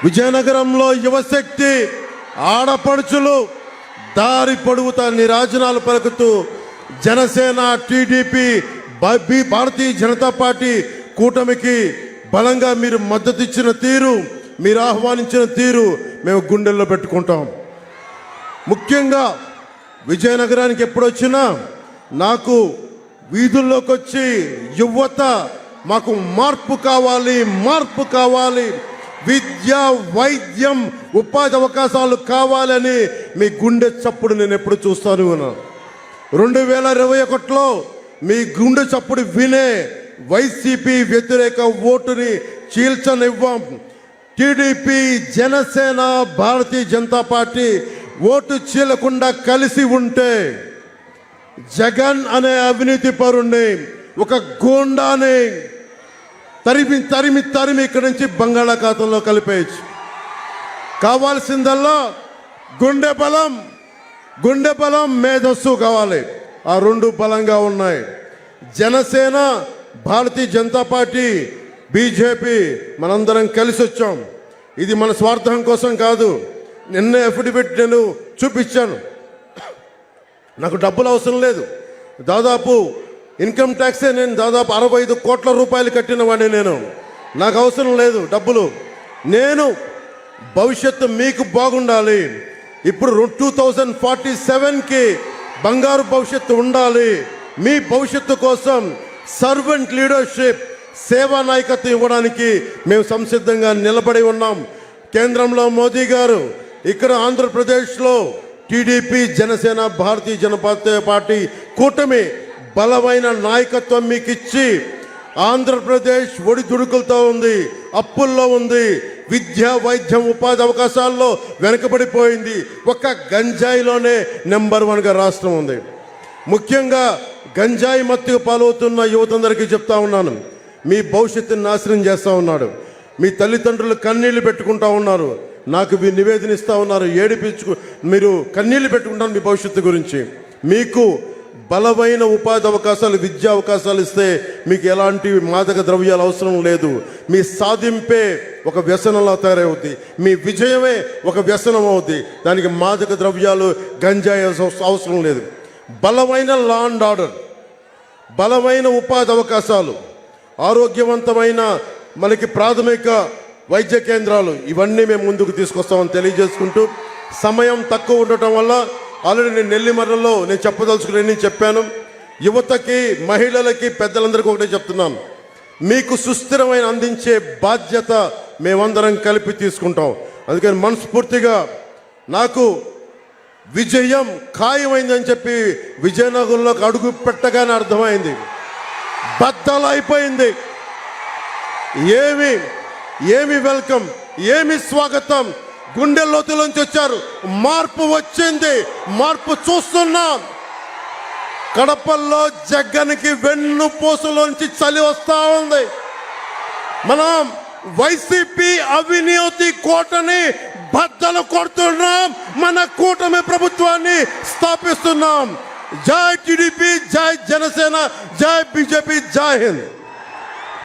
విజయనగరంలో యువశక్తి ఆడపడుచులు దారి పొడుగుతా నిరాజనాలు పలుకుతూ జనసేన, టీడీపీ, భారతీయ జనతా పార్టీ కూటమికి బలంగా మీరు మద్దతు ఇచ్చిన తీరు, మీరు ఆహ్వానించిన తీరు మేము గుండెల్లో పెట్టుకుంటాం. ముఖ్యంగా విజయనగరానికి ఎప్పుడొచ్చినా నాకు వీధుల్లోకి వచ్చి యువత మాకు మార్పు కావాలి, మార్పు కావాలి, విద్య, వైద్యం, ఉపాధి అవకాశాలు కావాలని మీ గుండె చప్పుడు నేను ఎప్పుడు చూస్తాను. 2021లో మీ గుండె చప్పుడు వినే వైసీపీ వ్యతిరేక ఓటుని చీల్చనివ్వం. TDP, Janasena, Bharatiya Janata party vote చీలకుండా కలిసి ఉంటే జగన్ అనే అవినీతి పరుణ్ణి, ఒక గూండాని తరిమి తరిమి తరిమి ఇక్కడి నుంచి బంగాళాఖాతంలో కలిపేయచ్చు. కావాల్సిందల్లా గుండె బలం, మేధస్సు కావాలి. ఆ రెండు బలంగా ఉన్నాయి. జనసేన, భారతీయ జనతా పార్టీ, బీజేపీ మనందరం కలిసి వచ్చాం. ఇది మన స్వార్థం కోసం కాదు. నిన్న అఫిడవిట్ నేను చూపించాను. నాకు డబ్బులు అవసరం లేదు. దాదాపు ఇన్కమ్ ట్యాక్సే నేను దాదాపు 65 కోట్ల రూపాయలు కట్టిన వాడిని. నాకు అవసరం లేదు డబ్బులు. నేను భవిష్యత్తు మీకు బాగుండాలి. ఇప్పుడు 2047కి బంగారు భవిష్యత్తు ఉండాలి. మీ భవిష్యత్తు కోసం సర్వెంట్ లీడర్షిప్, సేవా నాయకత్వం ఇవ్వడానికి మేము సంసిద్ధంగా నిలబడి ఉన్నాం. కేంద్రంలో మోదీ గారు, ఇక్కడ ఆంధ్రప్రదేశ్లో టీడీపీ, జనసేన, భారతీయ జనతా పార్టీ కూటమి బలమైన నాయకత్వం మీకు ఇచ్చి ఆంధ్రప్రదేశ్ ఒడిదుడుకులతో ఉంది, అప్పుల్లో ఉంది, విద్య, వైద్యం, ఉపాధి అవకాశాల్లో వెనకబడిపోయింది. ఒక్క గంజాయిలోనే నెంబర్ 1గా రాష్ట్రం ఉంది. ముఖ్యంగా గంజాయి మత్తుకు పాలవుతున్న యువతందరికీ చెప్తా ఉన్నాను, మీ భవిష్యత్తుని నాశనం చేస్తూ ఉన్నాడు. మీ తల్లిదండ్రులు కన్నీళ్లు పెట్టుకుంటా ఉన్నారు. నాకు మీ నివేదన ఇస్తూ ఉన్నారు, మీరు కన్నీళ్లు పెట్టుకుంటారు మీ భవిష్యత్తు గురించి. మీకు బలమైన ఉపాధి అవకాశాలు, విద్యా అవకాశాలు ఇస్తే మీకు ఎలాంటి మాదక ద్రవ్యాలు అవసరం లేదు. మీ సాధింపే ఒక వ్యసనంలా తయారవుద్ది. మీ విజయమే ఒక వ్యసనం అవుద్ది. దానికి మాదక ద్రవ్యాలు, గంజాయి అవసరం లేదు. బలమైన లా అండ్ ఆర్డర్, బలమైన ఉపాధి అవకాశాలు, ఆరోగ్యవంతమైన మనకి ప్రాథమిక వైద్య కేంద్రాలు, ఇవన్నీ మేము ముందుకు తీసుకొస్తామని తెలియజేసుకుంటూ, సమయం తక్కువ ఉండటం వల్ల ఆల్రెడీ నేను నెల్లిమర్రలో నేను చెప్పదలుచుకుని చెప్పాను. యువతకి, మహిళలకి, పెద్దలందరికీ ఒకటే చెప్తున్నాను, మీకు సుస్థిరమైన అందించే బాధ్యత మేమందరం కలిపి తీసుకుంటాం. అందుకని మనస్ఫూర్తిగా నాకు విజయం ఖాయమైందని చెప్పి విజయనగరంలోకి అడుగు పెట్టగానే అర్థమైంది. బద్దలైపోయింది. ఏమి వెల్కమ్, ఏమి స్వాగతం. గుండె లోతులోంచి వచ్చారు. మార్పు వచ్చింది, మార్పు చూస్తున్నాం. కడపల్లో జగన్కి వెన్నుపూసలోంచి చలి వస్తా ఉంది. మనం వైసీపీ అవినీతి కోటని బద్దలు కొడుతున్నాం. మన కూటమి ప్రభుత్వాన్ని స్థాపిస్తున్నాం. జై టీడీపీ, జై జనసేన, జై బీజేపీ, జై హింద్.